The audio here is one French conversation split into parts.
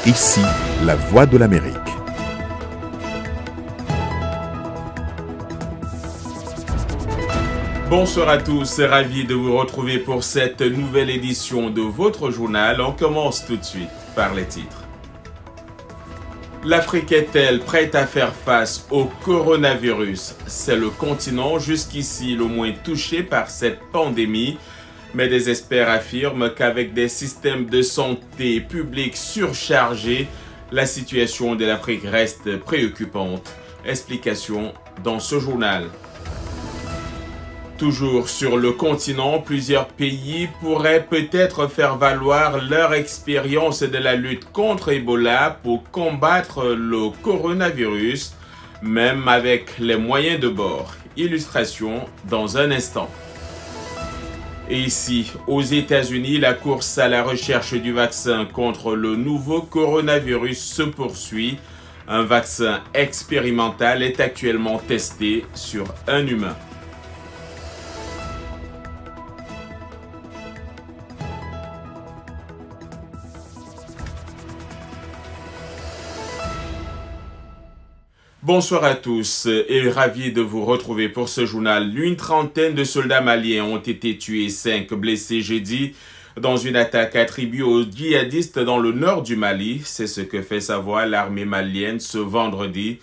Ici, la voix de l'Amérique. Bonsoir à tous, ravi de vous retrouver pour cette nouvelle édition de votre journal. On commence tout de suite par les titres. L'Afrique est-elle prête à faire face au coronavirus? C'est le continent jusqu'ici le moins touché par cette pandémie, mais des experts affirment qu'avec des systèmes de santé publique surchargés, la situation de l'Afrique reste préoccupante. Explication dans ce journal. Toujours sur le continent, plusieurs pays pourraient peut-être faire valoir leur expérience de la lutte contre Ebola pour combattre le coronavirus, même avec les moyens de bord. Illustration dans un instant. Et ici, aux États-Unis, la course à la recherche du vaccin contre le nouveau coronavirus se poursuit. Un vaccin expérimental est actuellement testé sur un humain. Bonsoir à tous et ravi de vous retrouver pour ce journal. Une trentaine de soldats maliens ont été tués, 5 blessés jeudi dans une attaque attribuée aux djihadistes dans le nord du Mali. C'est ce que fait savoir l'armée malienne ce vendredi.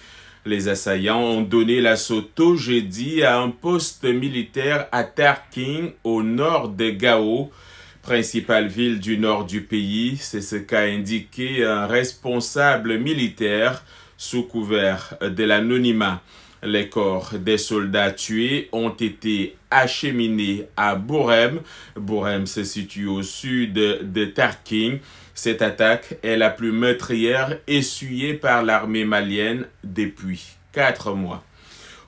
Les assaillants ont donné l'assaut tôt jeudi à un poste militaire à Tarking au nord de Gao, principale ville du nord du pays. C'est ce qu'a indiqué un responsable militaire sous couvert de l'anonymat. Les corps des soldats tués ont été acheminés à Bourem. Bourem se situe au sud de Tarking. Cette attaque est la plus meurtrière essuyée par l'armée malienne depuis 4 mois.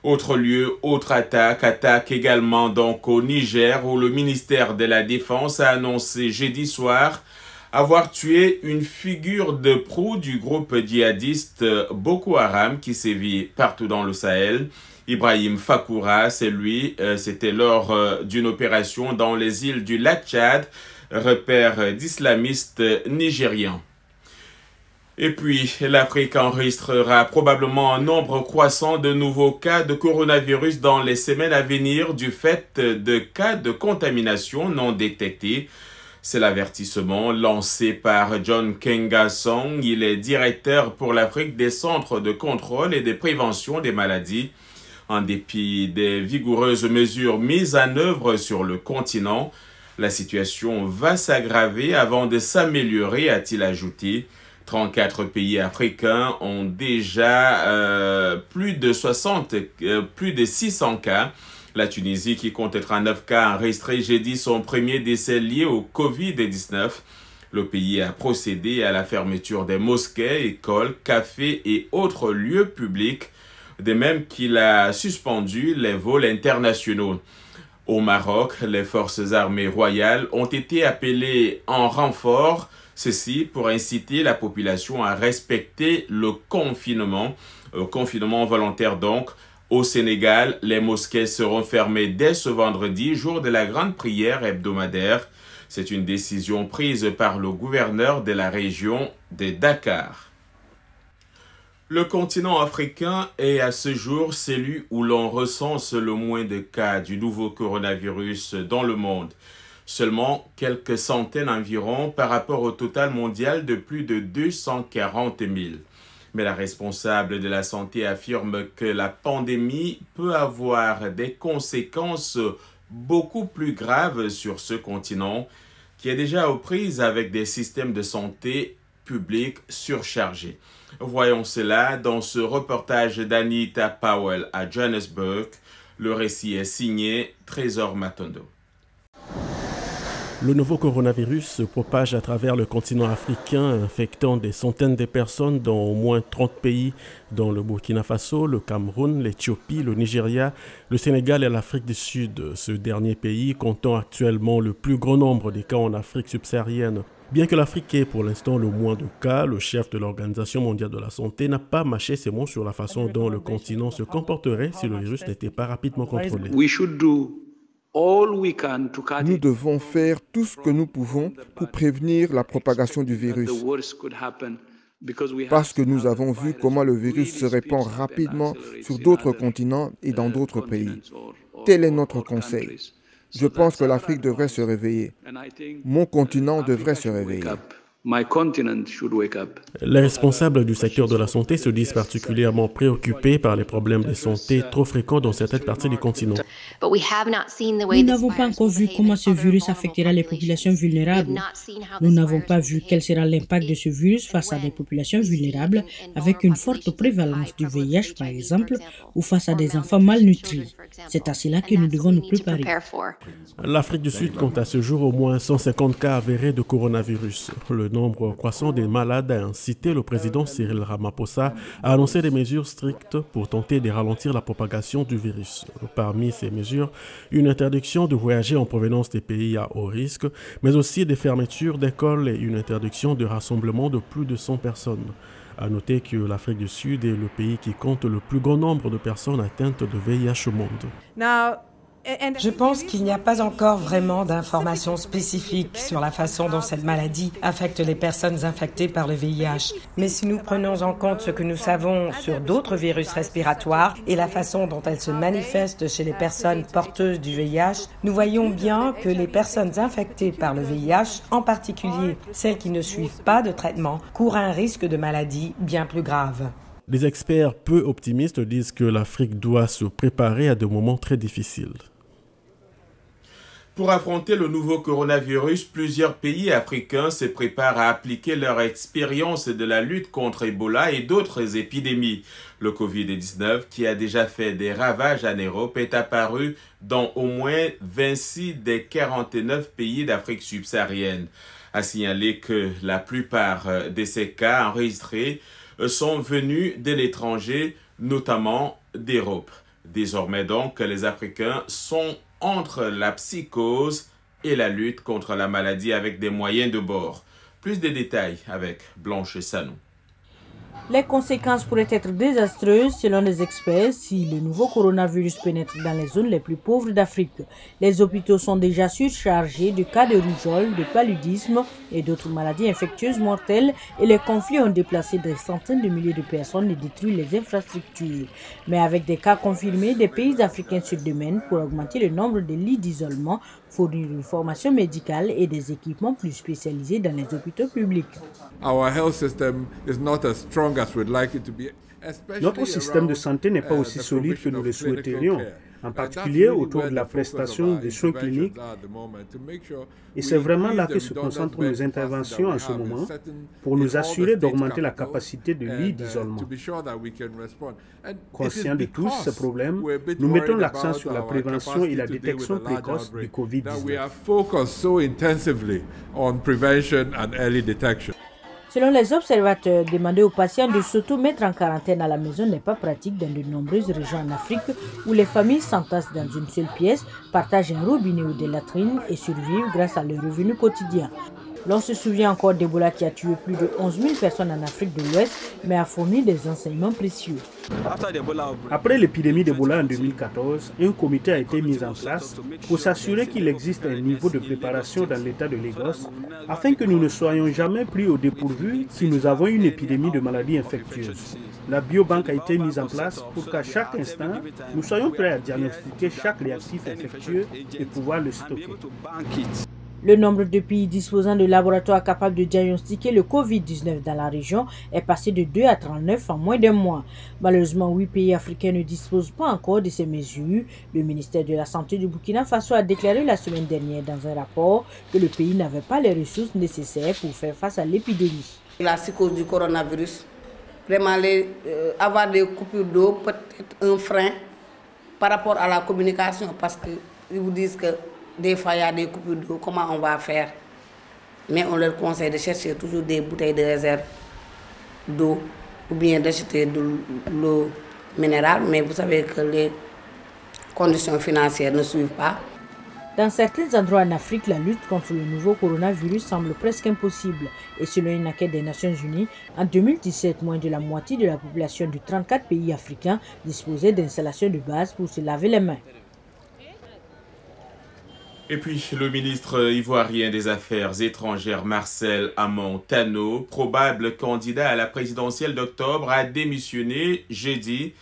Autre lieu, autre attaque également donc au Niger où le ministère de la Défense a annoncé jeudi soir avoir tué une figure de proue du groupe djihadiste Boko Haram qui sévit partout dans le Sahel. Ibrahim Fakoura, c'est lui, c'était lors d'une opération dans les îles du lac Tchad, repère d'islamistes nigérians. Et puis, l'Afrique enregistrera probablement un nombre croissant de nouveaux cas de coronavirus dans les semaines à venir du fait de cas de contamination non détectés. C'est l'avertissement lancé par John Kengasong. Il est directeur pour l'Afrique des centres de contrôle et de prévention des maladies. En dépit des vigoureuses mesures mises en œuvre sur le continent, la situation va s'aggraver avant de s'améliorer, a-t-il ajouté. 34 pays africains ont déjà plus de 600 cas. La Tunisie, qui compte 39 cas, a enregistré jeudi son premier décès lié au Covid-19. Le pays a procédé à la fermeture des mosquées, écoles, cafés et autres lieux publics, de même qu'il a suspendu les vols internationaux. Au Maroc, les forces armées royales ont été appelées en renfort, ceci pour inciter la population à respecter le confinement volontaire donc. Au Sénégal, les mosquées seront fermées dès ce vendredi, jour de la grande prière hebdomadaire. C'est une décision prise par le gouverneur de la région de Dakar. Le continent africain est à ce jour celui où l'on recense le moins de cas du nouveau coronavirus dans le monde. Seulement quelques centaines environ par rapport au total mondial de plus de 240 000. Mais la responsable de la santé affirme que la pandémie peut avoir des conséquences beaucoup plus graves sur ce continent qui est déjà aux prises avec des systèmes de santé publique surchargés. Voyons cela dans ce reportage d'Anita Powell à Johannesburg. Le récit est signé Trésor Matondo. Le nouveau coronavirus se propage à travers le continent africain, infectant des centaines de personnes dans au moins 30 pays, dont le Burkina Faso, le Cameroun, l'Éthiopie, le Nigeria, le Sénégal et l'Afrique du Sud. Ce dernier pays comptant actuellement le plus grand nombre de cas en Afrique subsaharienne. Bien que l'Afrique ait pour l'instant le moins de cas, le chef de l'Organisation mondiale de la santé n'a pas mâché ses mots sur la façon dont le continent se comporterait si le virus n'était pas rapidement contrôlé. Nous devons faire tout ce que nous pouvons pour prévenir la propagation du virus. Parce que nous avons vu comment le virus se répand rapidement sur d'autres continents et dans d'autres pays. Tel est notre conseil. Je pense que l'Afrique devrait se réveiller. Mon continent devrait se réveiller. Les responsables du secteur de la santé se disent particulièrement préoccupés par les problèmes de santé trop fréquents dans certaines parties du continent. Nous n'avons pas encore vu comment ce virus affectera les populations vulnérables. Nous n'avons pas vu quel sera l'impact de ce virus face à des populations vulnérables avec une forte prévalence du VIH, par exemple, ou face à des enfants malnutris. C'est à cela que nous devons nous préparer. L'Afrique du Sud compte à ce jour au moins 150 cas avérés de coronavirus. Le nombre croissant des malades a incité le président Cyril Ramaphosa à annoncer des mesures strictes pour tenter de ralentir la propagation du virus. Parmi ces mesures, une interdiction de voyager en provenance des pays à haut risque, mais aussi des fermetures d'écoles et une interdiction de rassemblement de plus de 100 personnes. À noter que l'Afrique du Sud est le pays qui compte le plus grand nombre de personnes atteintes de VIH au monde. Je pense qu'il n'y a pas encore vraiment d'informations spécifiques sur la façon dont cette maladie affecte les personnes infectées par le VIH. Mais si nous prenons en compte ce que nous savons sur d'autres virus respiratoires et la façon dont elles se manifestent chez les personnes porteuses du VIH, nous voyons bien que les personnes infectées par le VIH, en particulier celles qui ne suivent pas de traitement, courent un risque de maladie bien plus grave. Les experts peu optimistes disent que l'Afrique doit se préparer à des moments très difficiles. Pour affronter le nouveau coronavirus, plusieurs pays africains se préparent à appliquer leur expérience de la lutte contre Ebola et d'autres épidémies. Le Covid-19, qui a déjà fait des ravages en Europe, est apparu dans au moins 26 des 49 pays d'Afrique subsaharienne. À signaler que la plupart de ces cas enregistrés sont venus de l'étranger, notamment d'Europe. Désormais donc, les Africains sont entre la psychose et la lutte contre la maladie avec des moyens de bord. Plus de détails avec Blanche Sanou. Les conséquences pourraient être désastreuses selon les experts si le nouveau coronavirus pénètre dans les zones les plus pauvres d'Afrique. Les hôpitaux sont déjà surchargés de cas de rougeole, de paludisme et d'autres maladies infectieuses mortelles et les conflits ont déplacé des centaines de milliers de personnes et détruit les infrastructures. Mais avec des cas confirmés, des pays africains se démènent pour augmenter le nombre de lits d'isolement, fournir une formation médicale et des équipements plus spécialisés dans les hôpitaux publics. Notre système de santé n'est pas aussi solide que nous le souhaiterions, en particulier autour de la prestation des soins cliniques. Et c'est vraiment là que se concentrent nos interventions en ce moment, pour nous assurer d'augmenter la capacité de lits d'isolement. Conscients de tous ces problèmes, nous mettons l'accent sur la prévention et la détection précoce du Covid-19. Selon les observateurs, demander aux patients de s'auto-mettre en quarantaine à la maison n'est pas pratique dans de nombreuses régions en Afrique où les familles s'entassent dans une seule pièce, partagent un robinet ou des latrines et survivent grâce à leurs revenus quotidiens. L'on se souvient encore d'Ebola qui a tué plus de 11 000 personnes en Afrique de l'Ouest, mais a fourni des enseignements précieux. Après l'épidémie d'Ebola en 2014, un comité a été mis en place pour s'assurer qu'il existe un niveau de préparation dans l'État de Lagos afin que nous ne soyons jamais pris au dépourvu si nous avons une épidémie de maladies infectieuses. La biobanque a été mise en place pour qu'à chaque instant, nous soyons prêts à diagnostiquer chaque réactif infectieux et pouvoir le stocker. Le nombre de pays disposant de laboratoires capables de diagnostiquer le Covid-19 dans la région est passé de 2 à 39 en moins d'un mois. Malheureusement, 8 pays africains ne disposent pas encore de ces mesures. Le ministère de la Santé du Burkina Faso a déclaré la semaine dernière dans un rapport que le pays n'avait pas les ressources nécessaires pour faire face à l'épidémie. La psychose du coronavirus, vraiment avoir des coupures d'eau peut être un frein par rapport à la communication parce qu'ils vous disent que des fois, il y a des coupures d'eau, comment on va faire? Mais on leur conseille de chercher toujours des bouteilles de réserve d'eau ou bien d'acheter de l'eau minérale. Mais vous savez que les conditions financières ne suivent pas. Dans certains endroits en Afrique, la lutte contre le nouveau coronavirus semble presque impossible. Et selon une enquête des Nations Unies, en 2017, moins de la moitié de la population de 34 pays africains disposait d'installations de base pour se laver les mains. Et puis, le ministre ivoirien des Affaires étrangères Marcel Amon Tano, probable candidat à la présidentielle d'octobre, a démissionné jeudi.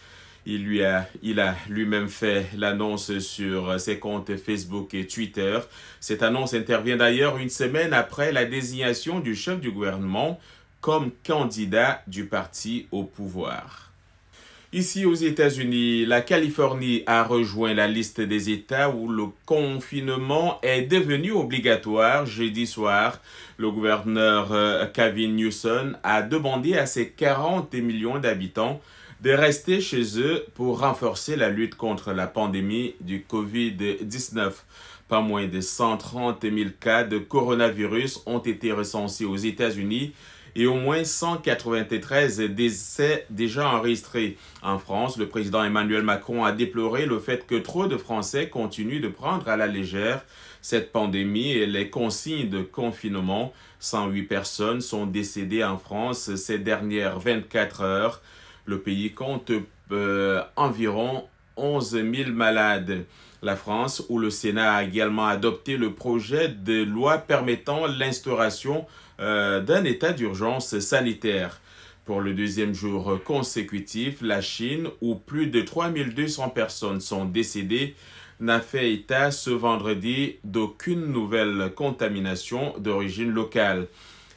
Il a lui-même fait l'annonce sur ses comptes Facebook et Twitter. Cette annonce intervient d'ailleurs une semaine après la désignation du chef du gouvernement comme candidat du parti au pouvoir. Ici aux États-Unis, la Californie a rejoint la liste des États où le confinement est devenu obligatoire. Jeudi soir, le gouverneur Gavin Newsom a demandé à ses 40 millions d'habitants de rester chez eux pour renforcer la lutte contre la pandémie du COVID-19. Pas moins de 130 000 cas de coronavirus ont été recensés aux États-Unis et au moins 193 décès déjà enregistrés. En France, le président Emmanuel Macron a déploré le fait que trop de Français continuent de prendre à la légère cette pandémie et les consignes de confinement. 108 personnes sont décédées en France ces dernières 24 heures. Le pays compte environ 11 000 malades. La France, où le Sénat a également adopté le projet de loi permettant l'instauration d'un état d'urgence sanitaire. Pour le deuxième jour consécutif, la Chine, où plus de 3200 personnes sont décédées, n'a fait état ce vendredi d'aucune nouvelle contamination d'origine locale.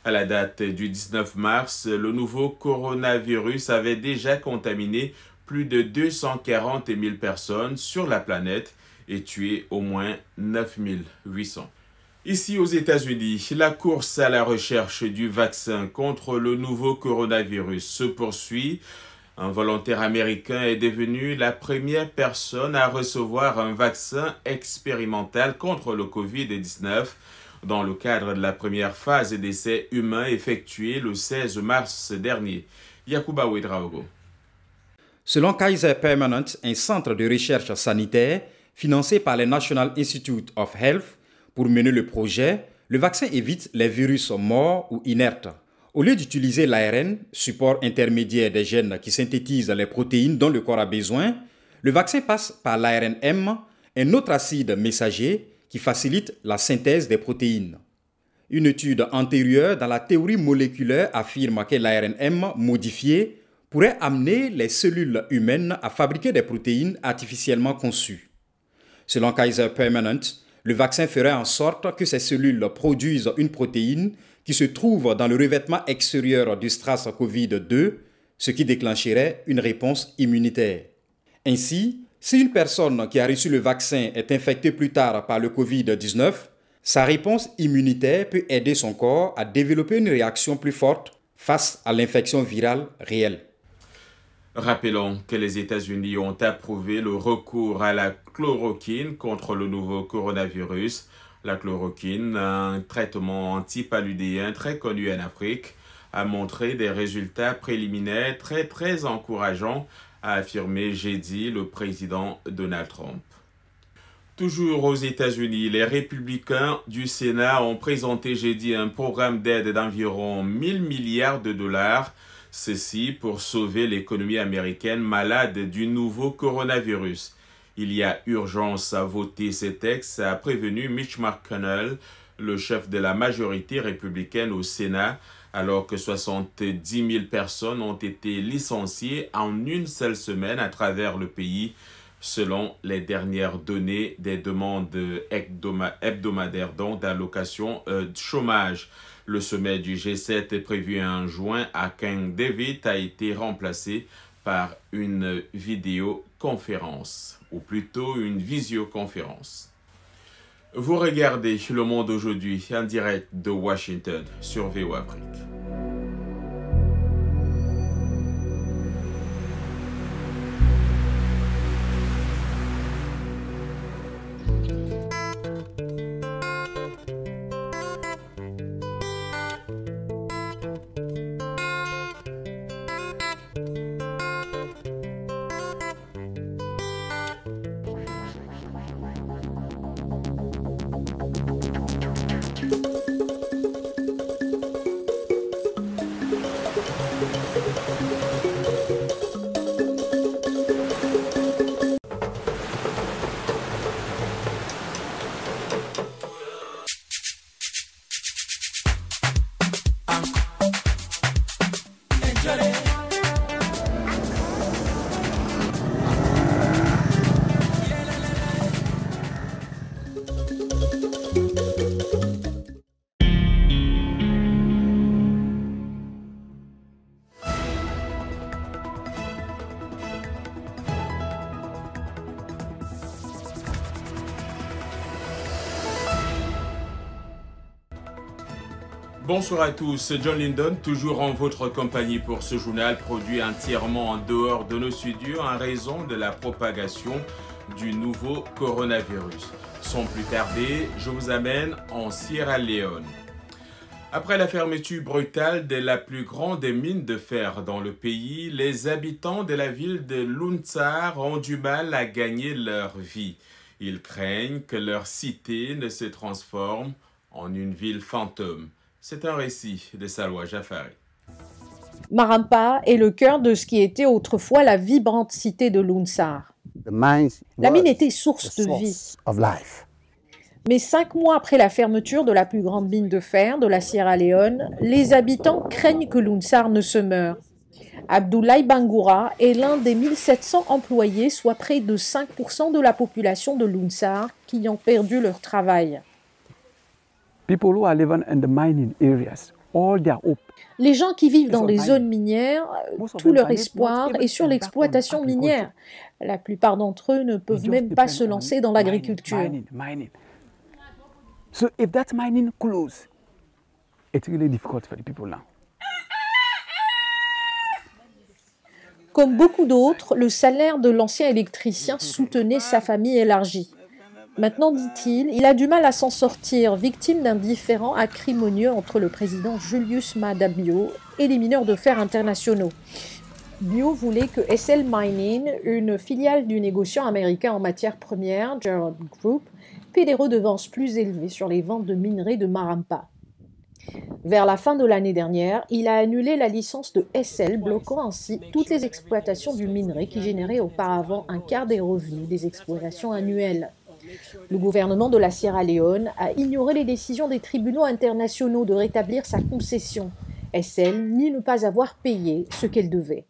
À la date du 19 mars, le nouveau coronavirus avait déjà contaminé plus de 240 000 personnes sur la planète et tué au moins 9 800. Ici aux États-Unis, la course à la recherche du vaccin contre le nouveau coronavirus se poursuit. Un volontaire américain est devenu la première personne à recevoir un vaccin expérimental contre le COVID-19 dans le cadre de la première phase d'essais humains effectuée le 16 mars dernier. Yacouba Ouedraogo. Selon Kaiser Permanente, un centre de recherche sanitaire financé par le National Institute of Health, pour mener le projet, le vaccin évite les virus morts ou inertes. Au lieu d'utiliser l'ARN, support intermédiaire des gènes qui synthétisent les protéines dont le corps a besoin, le vaccin passe par l'ARN-M, un autre acide messager qui facilite la synthèse des protéines. Une étude antérieure dans la théorie moléculaire affirme que l'ARN-M modifié pourrait amener les cellules humaines à fabriquer des protéines artificiellement conçues. Selon Kaiser Permanente, le vaccin ferait en sorte que ces cellules produisent une protéine qui se trouve dans le revêtement extérieur du SARS-CoV-2, ce qui déclencherait une réponse immunitaire. Ainsi, si une personne qui a reçu le vaccin est infectée plus tard par le COVID-19, sa réponse immunitaire peut aider son corps à développer une réaction plus forte face à l'infection virale réelle. Rappelons que les États-Unis ont approuvé le recours à la chloroquine contre le nouveau coronavirus. La chloroquine, un traitement antipaludéen très connu en Afrique, a montré des résultats préliminaires très encourageants, a affirmé jeudi le président Donald Trump. Toujours aux États-Unis, les républicains du Sénat ont présenté jeudi un programme d'aide d'environ 1 000 milliards de dollars. Ceci pour sauver l'économie américaine malade du nouveau coronavirus. Il y a urgence à voter ces textes, a prévenu Mitch McConnell, le chef de la majorité républicaine au Sénat, alors que 70 000 personnes ont été licenciées en une seule semaine à travers le pays, selon les dernières données des demandes hebdomadaires d'allocation de chômage. Le sommet du G7 prévu en juin à Camp David a été remplacé par une vidéoconférence, ou plutôt une visioconférence. Vous regardez Le Monde aujourd'hui en direct de Washington sur VOA Afrique. Bonsoir à tous, John Lyndon, toujours en votre compagnie pour ce journal produit entièrement en dehors de nos studios en raison de la propagation du nouveau coronavirus. Sans plus tarder, je vous amène en Sierra Leone. Après la fermeture brutale de la plus grande mine de fer dans le pays, les habitants de la ville de Luntsar ont du mal à gagner leur vie. Ils craignent que leur cité ne se transforme en une ville fantôme. C'est un récit de Salwa Jafari. Marampa est le cœur de ce qui était autrefois la vibrante cité de Luntsar. La mine était source de vie. Mais 5 mois après la fermeture de la plus grande mine de fer de la Sierra Leone, les habitants craignent que Luntsar ne se meure. Abdoulaye Bangoura est l'un des 1700 employés, soit près de 5% de la population de Luntsar, qui ont perdu leur travail. Les gens qui vivent dans les zones minières, tout leur espoir est sur l'exploitation minière. La plupart d'entre eux ne peuvent même pas se lancer dans l'agriculture. Comme beaucoup d'autres, le salaire de l'ancien électricien soutenait sa famille élargie. Maintenant, dit-il, il a du mal à s'en sortir, victime d'un différend acrimonieux entre le président Julius Maada Bio et les mineurs de fer internationaux. Bio voulait que SL Mining, une filiale du négociant américain en matières premières, Gerald Group, paie des redevances plus élevées sur les ventes de minerais de Marampa. Vers la fin de l'année dernière, il a annulé la licence de SL, bloquant ainsi toutes les exploitations du minerai qui généraient auparavant un quart des revenus des exploitations annuelles. Le gouvernement de la Sierra Leone a ignoré les décisions des tribunaux internationaux de rétablir sa concession, SL ni ne pas avoir payé ce qu'elle devait.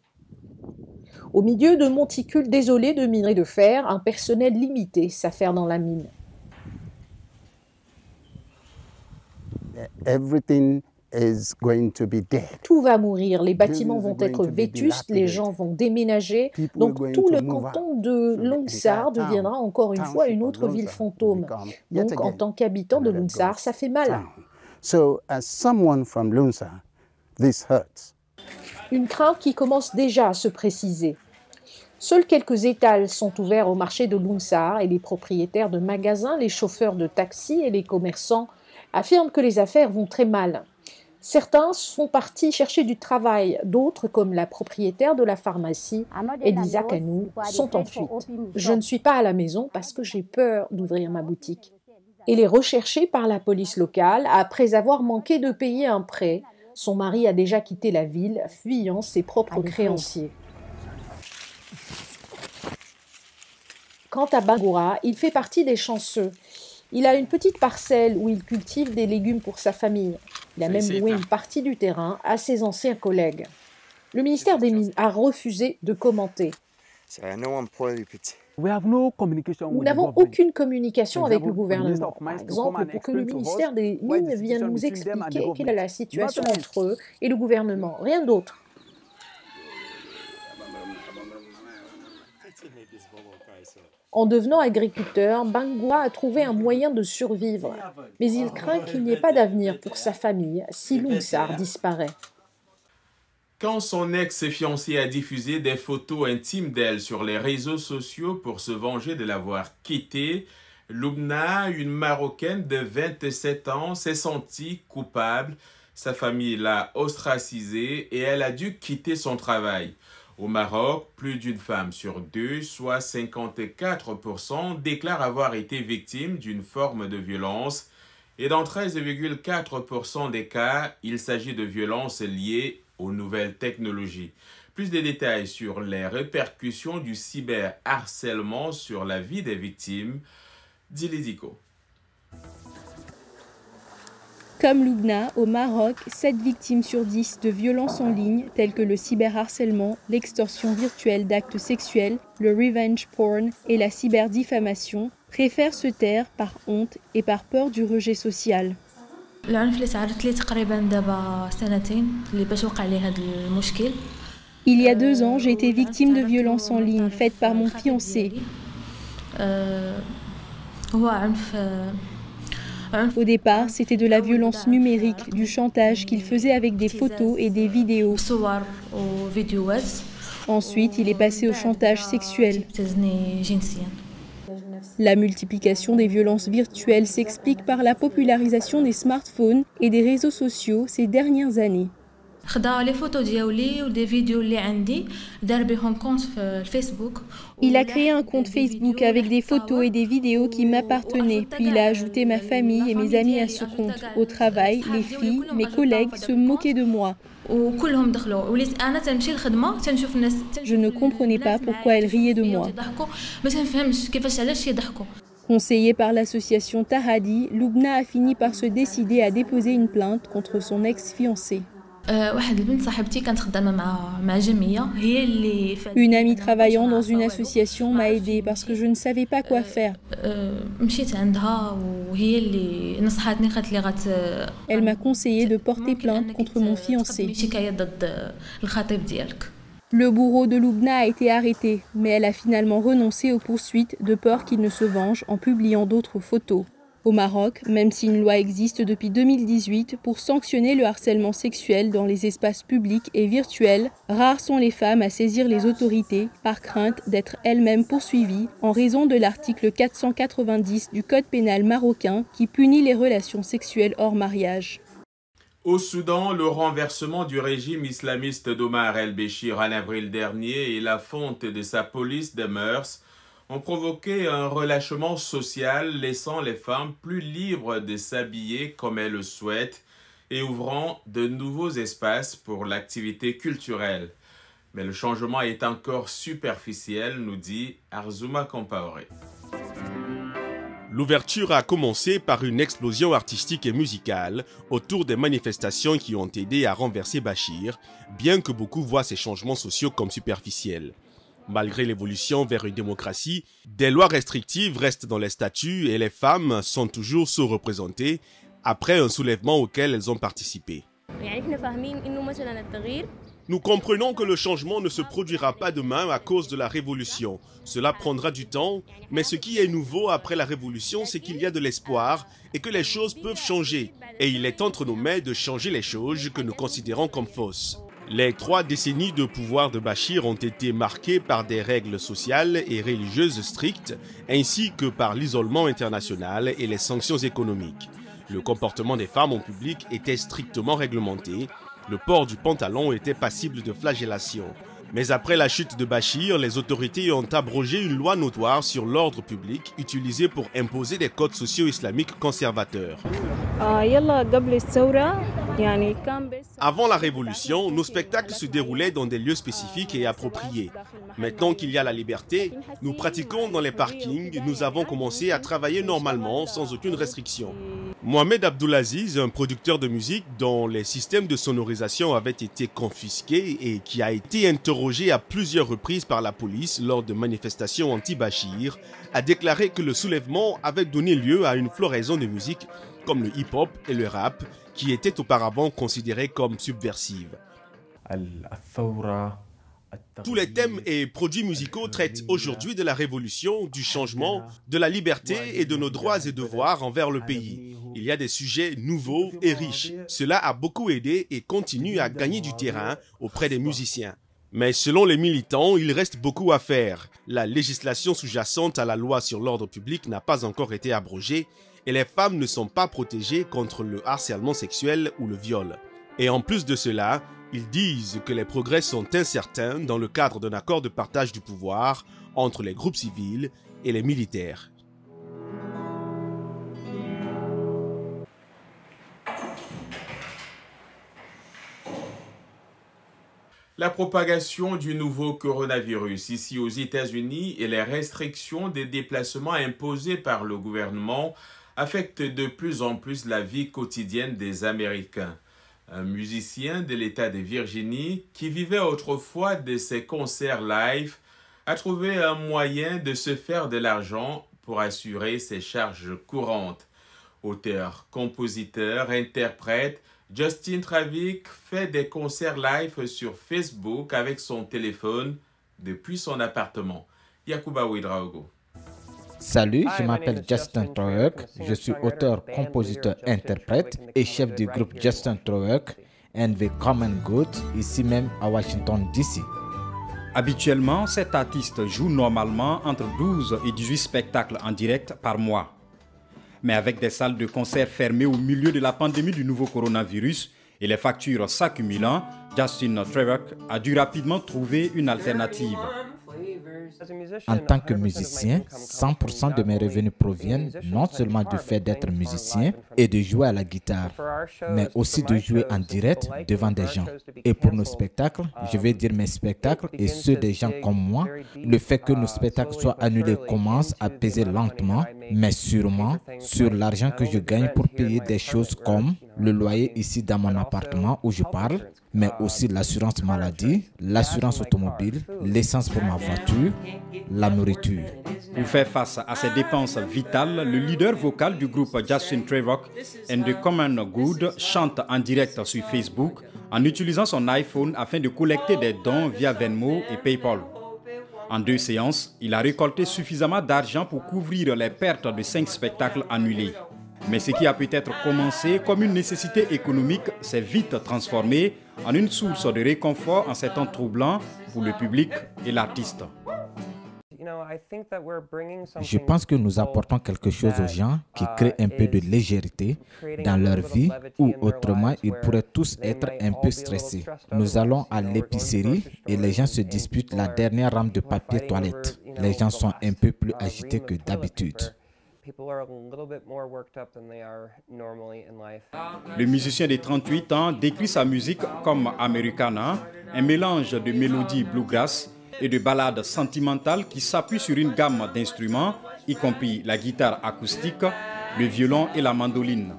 Au milieu de monticules désolés de minerais de fer, un personnel limité s'affaire dans la mine. Tout va mourir, les bâtiments vont être vétustes, les gens vont déménager, donc tout le canton de Luntsar deviendra encore une fois une autre ville fantôme. Donc en tant qu'habitant de Luntsar, ça fait mal. Une crainte qui commence déjà à se préciser. Seuls quelques étals sont ouverts au marché de Luntsar et les propriétaires de magasins, les chauffeurs de taxi et les commerçants affirment que les affaires vont très mal. Certains sont partis chercher du travail, d'autres, comme la propriétaire de la pharmacie, Elisa Kanou, sont en fuite. Je ne suis pas à la maison parce que j'ai peur d'ouvrir ma boutique. Elle est recherchée par la police locale après avoir manqué de payer un prêt. Son mari a déjà quitté la ville, fuyant ses propres créanciers. Quant à Bangoura, il fait partie des chanceux. Il a une petite parcelle où il cultive des légumes pour sa famille. Il a même loué une partie du terrain à ses anciens collègues. Le ministère des Mines a refusé de commenter. Nous n'avons aucune communication avec le gouvernement. Par exemple, pour que le ministère des Mines vienne nous expliquer quelle est la situation entre eux et le gouvernement. Rien d'autre. En devenant agriculteur, Bangoura a trouvé un moyen de survivre. Mais il craint qu'il n'y ait pas d'avenir pour sa famille si Luntsar disparaît. Quand son ex-fiancé a diffusé des photos intimes d'elle sur les réseaux sociaux pour se venger de l'avoir quittée, Lubna, une Marocaine de 27 ans, s'est sentie coupable. Sa famille l'a ostracisée et elle a dû quitter son travail. Au Maroc, plus d'une femme sur 2, soit 54%, déclare avoir été victime d'une forme de violence. Et dans 13,4% des cas, il s'agit de violences liées aux nouvelles technologies. Plus de détails sur les répercussions du cyberharcèlement sur la vie des victimes, Diliziko. Comme Lubna, au Maroc, 7 victimes sur 10 de violences en ligne, telles que le cyberharcèlement, l'extorsion virtuelle d'actes sexuels, le revenge porn et la cyberdifamation, préfèrent se taire par honte et par peur du rejet social. Il y a 2 ans, j'ai été victime de violences en ligne faites par mon fiancé. Au départ, c'était de la violence numérique, du chantage qu'il faisait avec des photos et des vidéos. Ensuite, il est passé au chantage sexuel. La multiplication des violences virtuelles s'explique par la popularisation des smartphones et des réseaux sociaux ces dernières années. Il a créé un compte Facebook avec des photos et des vidéos qui m'appartenaient, puis il a ajouté ma famille et mes amis à ce compte. Au travail, les filles, mes collègues se moquaient de moi. Je ne comprenais pas pourquoi elles riaient de moi. Conseillée par l'association Tahadi, Lubna a fini par se décider à déposer une plainte contre son ex-fiancé. Une amie travaillant dans une association m'a aidée parce que je ne savais pas quoi faire. Elle m'a conseillé de porter plainte contre mon fiancé. Le bourreau de Lubna a été arrêté, mais elle a finalement renoncé aux poursuites de peur qu'il ne se venge en publiant d'autres photos. Au Maroc, même si une loi existe depuis 2018 pour sanctionner le harcèlement sexuel dans les espaces publics et virtuels, rares sont les femmes à saisir les autorités par crainte d'être elles-mêmes poursuivies en raison de l'article 490 du Code pénal marocain qui punit les relations sexuelles hors mariage. Au Soudan, le renversement du régime islamiste d'Omar el-Béchir en avril dernier et la fonte de sa police des mœurs ont provoqué un relâchement social, laissant les femmes plus libres de s'habiller comme elles le souhaitent et ouvrant de nouveaux espaces pour l'activité culturelle. Mais le changement est encore superficiel, nous dit Arzouma Compaoré. L'ouverture a commencé par une explosion artistique et musicale autour des manifestations qui ont aidé à renverser Bachir, bien que beaucoup voient ces changements sociaux comme superficiels. Malgré l'évolution vers une démocratie, des lois restrictives restent dans les statuts et les femmes sont toujours sous-représentées après un soulèvement auquel elles ont participé. Nous comprenons que le changement ne se produira pas demain à cause de la révolution. Cela prendra du temps, mais ce qui est nouveau après la révolution, c'est qu'il y a de l'espoir et que les choses peuvent changer. Et il est entre nos mains de changer les choses que nous considérons comme fausses. Les 3 décennies de pouvoir de Bachir ont été marquées par des règles sociales et religieuses strictes, ainsi que par l'isolement international et les sanctions économiques. Le comportement des femmes en public était strictement réglementé. Le port du pantalon était passible de flagellation. Mais après la chute de Bachir, les autorités ont abrogé une loi notoire sur l'ordre public utilisée pour imposer des codes sociaux islamiques conservateurs. Avant la révolution, nos spectacles se déroulaient dans des lieux spécifiques et appropriés. Maintenant qu'il y a la liberté, nous pratiquons dans les parkings, nous avons commencé à travailler normalement sans aucune restriction. Mohamed Abdoulaziz, un producteur de musique dont les systèmes de sonorisation avaient été confisqués et qui a été interrogé à plusieurs reprises par la police lors de manifestations anti-Bachir, a déclaré que le soulèvement avait donné lieu à une floraison de musique comme le hip-hop et le rap, qui étaient auparavant considérés comme subversives. Tous les thèmes et produits musicaux traitent aujourd'hui de la révolution, du changement, de la liberté et de nos droits et devoirs envers le pays. Il y a des sujets nouveaux et riches. Cela a beaucoup aidé et continue à gagner du terrain auprès des musiciens. Mais selon les militants, il reste beaucoup à faire. La législation sous-jacente à la loi sur l'ordre public n'a pas encore été abrogée et les femmes ne sont pas protégées contre le harcèlement sexuel ou le viol. Et en plus de cela, ils disent que les progrès sont incertains dans le cadre d'un accord de partage du pouvoir entre les groupes civils et les militaires. La propagation du nouveau coronavirus ici aux États-Unis et les restrictions des déplacements imposées par le gouvernement affectent de plus en plus la vie quotidienne des Américains. Un musicien de l'État de Virginie, qui vivait autrefois de ses concerts live, a trouvé un moyen de se faire de l'argent pour assurer ses charges courantes. Auteur, compositeur, interprète, Justin Travick fait des concerts live sur Facebook avec son téléphone depuis son appartement. Yacouba Ouedraogo. Salut, je m'appelle Justin Trowerk, je suis auteur, compositeur, interprète et chef du groupe Justin Trowerk and the Common Good, ici même à Washington DC. Habituellement, cet artiste joue normalement entre 12 et 18 spectacles en direct par mois. Mais avec des salles de concert fermées au milieu de la pandémie du nouveau coronavirus et les factures s'accumulant, Justin Trowerk a dû rapidement trouver une alternative. En tant que musicien, 100% de mes revenus proviennent non seulement du fait d'être musicien et de jouer à la guitare, mais aussi de jouer en direct devant des gens. Et pour nos spectacles, je vais dire mes spectacles et ceux des gens comme moi, le fait que nos spectacles soient annulés commence à peser lentement, mais sûrement, sur l'argent que je gagne pour payer des choses comme le loyer ici dans mon appartement où je parle, mais aussi l'assurance maladie, l'assurance automobile, l'essence pour ma voiture, la nourriture. Pour faire face à ces dépenses vitales, le leader vocal du groupe Justin Trowerk and the Common Good chante en direct sur Facebook en utilisant son iPhone afin de collecter des dons via Venmo et PayPal. En 2 séances, il a récolté suffisamment d'argent pour couvrir les pertes de 5 spectacles annulés. Mais ce qui a peut-être commencé comme une nécessité économique s'est vite transformé en une source de réconfort en ces temps troublants pour le public et l'artiste. Je pense que nous apportons quelque chose aux gens qui crée un peu de légèreté dans leur vie ou autrement ils pourraient tous être un peu stressés. Nous allons à l'épicerie et les gens se disputent la dernière rame de papier toilette. Les gens sont un peu plus agités que d'habitude. Le musicien de 38 ans décrit sa musique comme Americana, un mélange de mélodies bluegrass et de ballades sentimentales qui s'appuient sur une gamme d'instruments, y compris la guitare acoustique, le violon et la mandoline.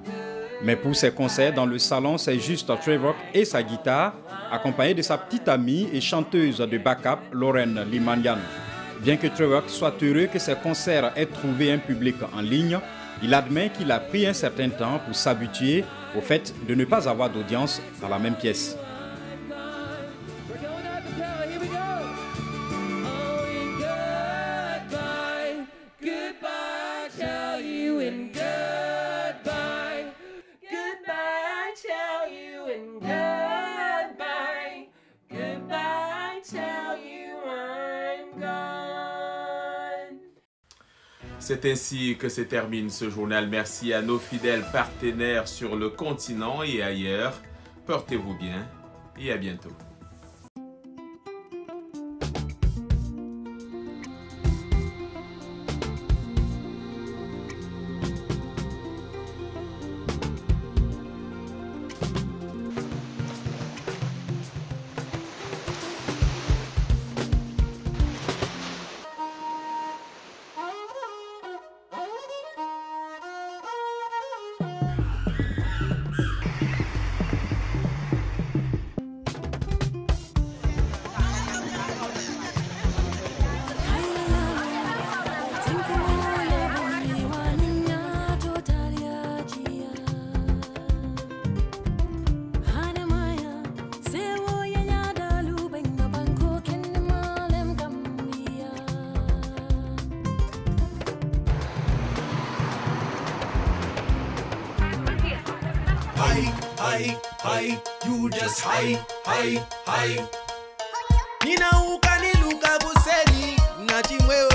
Mais pour ses concerts dans le salon, c'est juste Trowerk et sa guitare, accompagné de sa petite amie et chanteuse de backup, Lauren Limanian. Bien que Trowerk soit heureux que ses concerts aient trouvé un public en ligne, il admet qu'il a pris un certain temps pour s'habituer au fait de ne pas avoir d'audience dans la même pièce. C'est ainsi que se termine ce journal. Merci à nos fidèles partenaires sur le continent et ailleurs. Portez-vous bien et à bientôt. You just high. Nina ukani luka buseni na chimwe